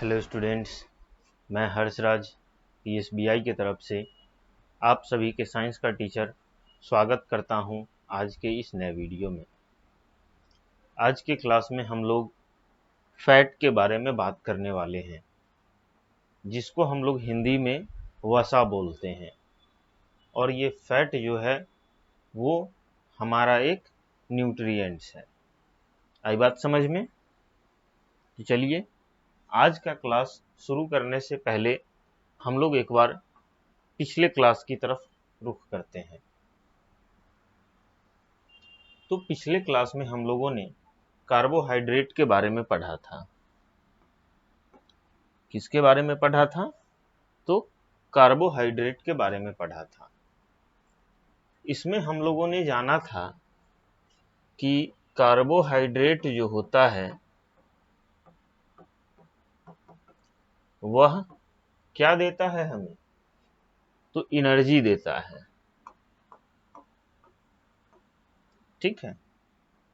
Hello students, मैं हर्षराज पीएसबीआई की तरफ से आप सभी के साइंस का टीचर स्वागत करता हूं आज के इस नए वीडियो में। आज के क्लास में हम लोग फैट के बारे में बात करने वाले हैं, जिसको हम लोग हिंदी में वसा बोलते हैं। और ये फैट जो है वो हमारा एक न्यूट्रिएंट्स है। आई बात समझ में? तो चलिए आज का क्लास शुरू करने से पहले हम लोग एक बार पिछले क्लास की तरफ रुख करते हैं। तो पिछले क्लास में हम लोगों ने कार्बोहाइड्रेट के बारे में पढ़ा था। किसके बारे में पढ़ा था? तो कार्बोहाइड्रेट के बारे में पढ़ा था। इसमें हम लोगों ने जाना था कि कार्बोहाइड्रेट जो होता है वह क्या देता है हमें? तो एनर्जी देता है। ठीक है,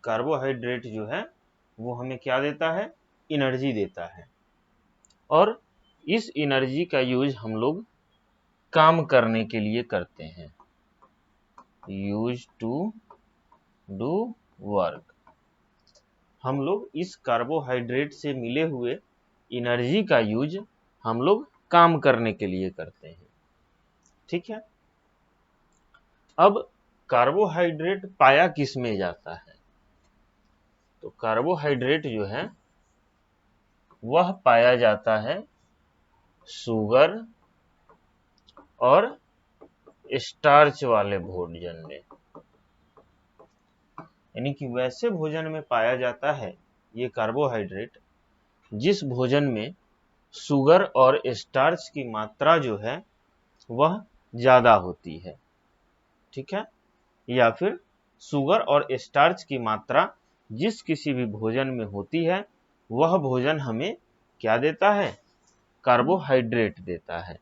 कार्बोहाइड्रेट जो है वो हमें क्या देता है? एनर्जी देता है। और इस एनर्जी का यूज हम लोग काम करने के लिए करते हैं। Use to do work. हम लोग इस कार्बोहाइड्रेट से मिले हुए एनर्जी का यूज हम लोग काम करने के लिए करते हैं। ठीक है, अब कार्बोहाइड्रेट पाया किस में जाता है? तो कार्बोहाइड्रेट जो है वह पाया जाता है शुगर और स्टार्च वाले भोजन में। यानी कि वैसे भोजन में पाया जाता है ये कार्बोहाइड्रेट जिस भोजन में शुगर और स्टार्च की मात्रा जो है वह ज्यादा होती है। ठीक है, या फिर शुगर और स्टार्च की मात्रा जिस किसी भी भोजन में होती है वह भोजन हमें क्या देता है? कार्बोहाइड्रेट देता है।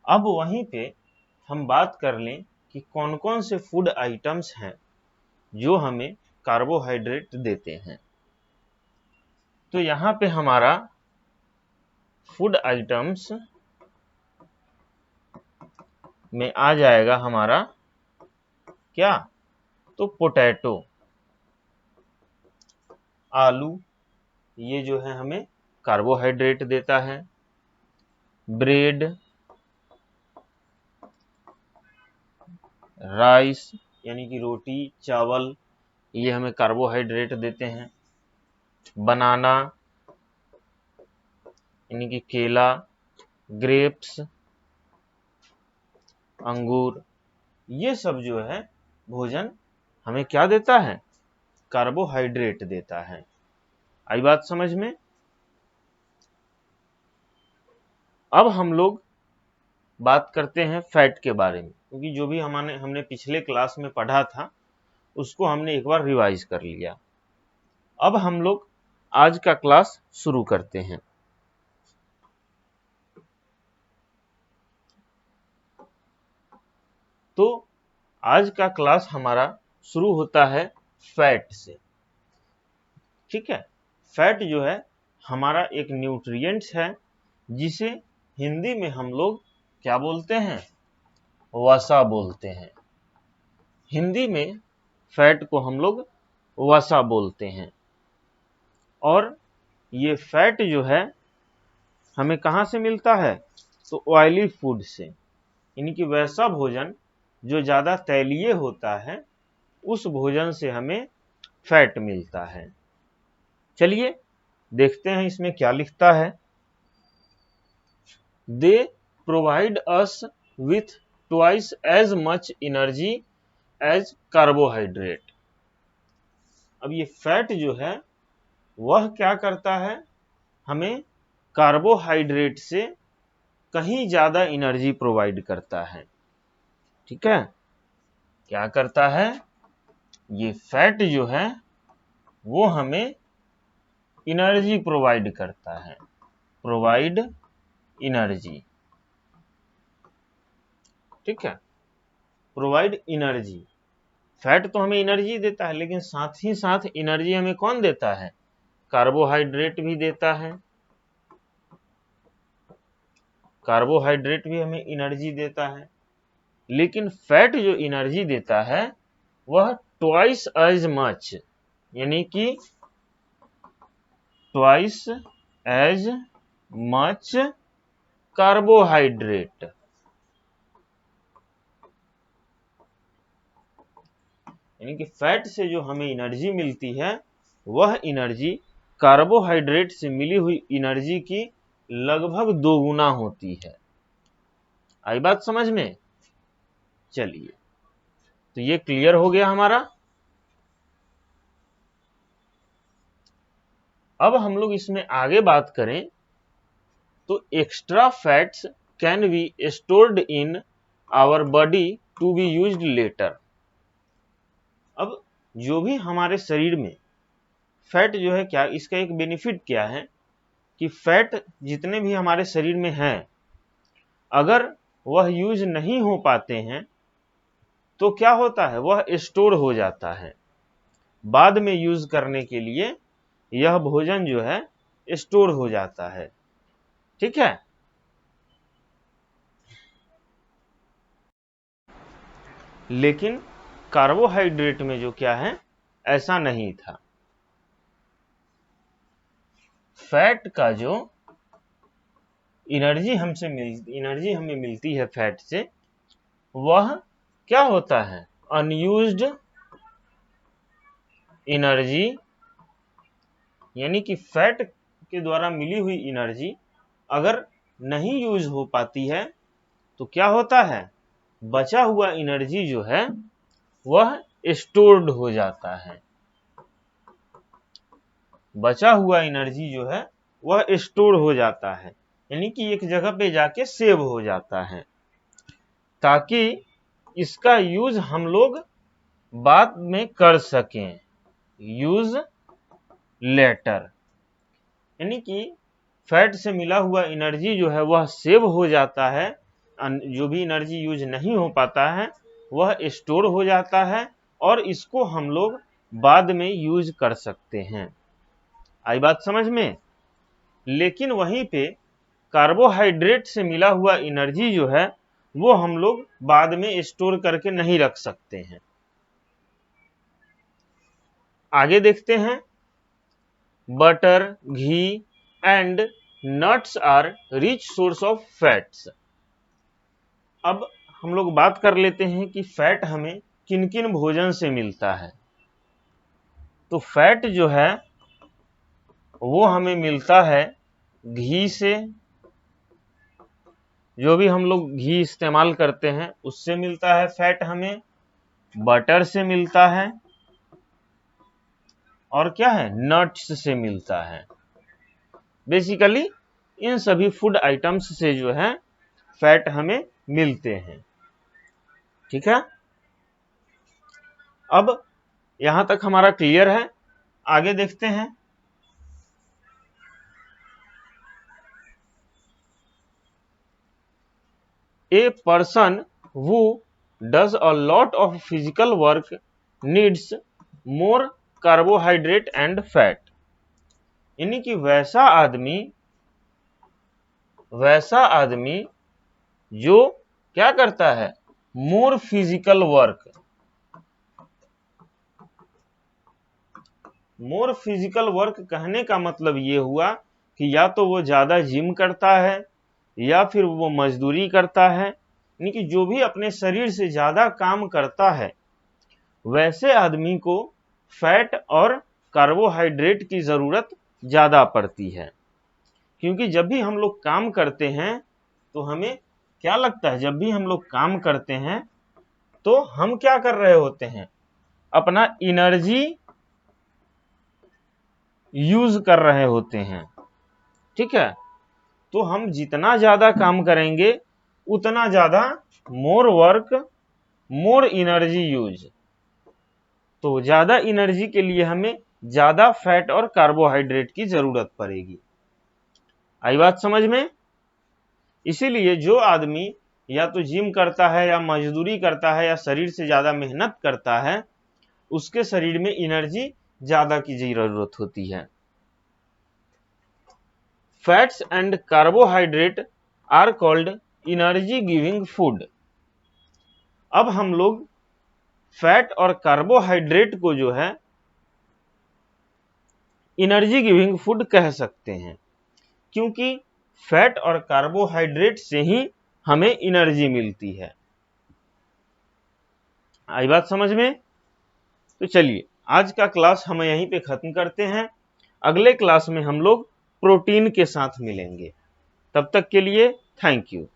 अब वहीं पे हम बात कर लें कि कौन कौन से फूड आइटम्स हैं जो हमें कार्बोहाइड्रेट देते हैं। तो यहाँ पे हमारा फूड आइटम्स में आ जाएगा हमारा क्या? तो पोटैटो, आलू, ये जो है हमें कार्बोहाइड्रेट देता है। ब्रेड, राइस यानी कि रोटी चावल, ये हमें कार्बोहाइड्रेट देते हैं। बनाना यानी कि केला, ग्रेप्स, अंगूर, ये सब जो है भोजन हमें क्या देता है? कार्बोहाइड्रेट देता है। आई बात समझ में? अब हम लोग बात करते हैं फैट के बारे में, क्योंकि जो भी हमने पिछले क्लास में पढ़ा था उसको हमने एक बार रिवाइज कर लिया। अब हम लोग आज का क्लास शुरू करते हैं। तो आज का क्लास हमारा शुरू होता है फैट से। ठीक है, फैट जो है हमारा एक न्यूट्रिएंट्स है जिसे हिंदी में हम लोग क्या बोलते हैं? वसा बोलते हैं। हिंदी में फैट को हम लोग वसा बोलते हैं। और ये फैट जो है हमें कहाँ से मिलता है? तो ऑयली फूड से, यानी कि वैसा भोजन जो ज्यादा तैलीय होता है उस भोजन से हमें फैट मिलता है। चलिए देखते हैं इसमें क्या लिखता है। They provide us with twice as much energy as carbohydrate. अब ये फैट जो है वह क्या करता है? हमें कार्बोहाइड्रेट से कहीं ज्यादा एनर्जी प्रोवाइड करता है। ठीक है, क्या करता है? ये फैट जो है वो हमें एनर्जी प्रोवाइड करता है। Provide energy. ठीक है, प्रोवाइड एनर्जी। फैट तो हमें एनर्जी देता है, लेकिन साथ ही साथ एनर्जी हमें कौन देता है? कार्बोहाइड्रेट भी देता है। कार्बोहाइड्रेट भी हमें एनर्जी देता है, लेकिन फैट जो एनर्जी देता है वह ट्वाइस एज मच, यानी कि ट्वाइस एज मच कार्बोहाइड्रेट, यानी कि फैट से जो हमें एनर्जी मिलती है वह एनर्जी कार्बोहाइड्रेट से मिली हुई एनर्जी की लगभग दोगुना होती है। आई बात समझ में? चलिए, तो ये क्लियर हो गया हमारा। अब हम लोग इसमें आगे बात करें तो extra fats can be stored in our body to be used later. अब जो भी हमारे शरीर में फैट जो है, क्या इसका एक बेनिफिट क्या है कि फैट जितने भी हमारे शरीर में हैं, अगर वह यूज नहीं हो पाते हैं तो क्या होता है, वह स्टोर हो जाता है। बाद में यूज करने के लिए यह भोजन जो है स्टोर हो जाता है। ठीक है, लेकिन कार्बोहाइड्रेट में जो क्या है, ऐसा नहीं था। फैट का जो एनर्जी हमें मिलती है फैट से, वह क्या होता है, अनयूज्ड एनर्जी, यानी कि फैट के द्वारा मिली हुई एनर्जी अगर नहीं यूज हो पाती है तो क्या होता है, बचा हुआ एनर्जी जो है वह स्टोर्ड हो जाता है। बचा हुआ एनर्जी जो है वह स्टोर हो जाता है, यानी कि एक जगह पे जाके सेव हो जाता है, ताकि इसका यूज हम लोग बाद में कर सकें, यूज लेटर। यानी कि फैट से मिला हुआ एनर्जी जो है वह सेव हो जाता है, जो भी एनर्जी यूज नहीं हो पाता है वह स्टोर हो जाता है और इसको हम लोग बाद में यूज कर सकते हैं। आई बात समझ में? लेकिन वहीं पे कार्बोहाइड्रेट से मिला हुआ एनर्जी जो है वो हम लोग बाद में स्टोर करके नहीं रख सकते हैं। आगे देखते हैं, butter, ghee and nuts are rich source of fats. अब हम लोग बात कर लेते हैं कि फैट हमें किन किन भोजन से मिलता है। तो फैट जो है वो हमें मिलता है घी से, जो भी हम लोग घी इस्तेमाल करते हैं उससे मिलता है फैट हमें, बटर से मिलता है, और क्या है, नट्स से मिलता है। बेसिकली इन सभी फूड आइटम्स से जो है फैट हमें मिलते हैं। ठीक है, अब यहां तक हमारा क्लियर है। आगे देखते हैं, a person who does a lot of physical work needs more carbohydrate and fat। यानी कि वैसा आदमी जो क्या करता है, more physical work. More physical work कहने का मतलब ये हुआ कि या तो वो ज्यादा जिम करता है या फिर वो मजदूरी करता है, यानी कि जो भी अपने शरीर से ज्यादा काम करता है वैसे आदमी को फैट और कार्बोहाइड्रेट की जरूरत ज्यादा पड़ती है। क्योंकि जब भी हम लोग काम करते हैं तो हमें क्या लगता है, जब भी हम लोग काम करते हैं तो हम क्या कर रहे होते हैं, अपना एनर्जी यूज कर रहे होते हैं। ठीक है, तो हम जितना ज्यादा काम करेंगे उतना ज्यादा more work more energy use, तो ज्यादा एनर्जी के लिए हमें ज्यादा फैट और कार्बोहाइड्रेट की जरूरत पड़ेगी। आई बात समझ में? इसीलिए जो आदमी या तो जिम करता है या मजदूरी करता है या शरीर से ज्यादा मेहनत करता है उसके शरीर में एनर्जी ज्यादा की जरूरत होती है। Fats and carbohydrate are called energy giving food. अब हम लोग फैट और कार्बोहाइड्रेट को जो है एनर्जी गिविंग फूड कह सकते हैं, क्योंकि फैट और कार्बोहाइड्रेट से ही हमें एनर्जी मिलती है। आई बात समझ में? तो चलिए आज का क्लास हम यहीं पे खत्म करते हैं। अगले क्लास में हम लोग प्रोटीन के साथ मिलेंगे। तब तक के लिए थैंक यू।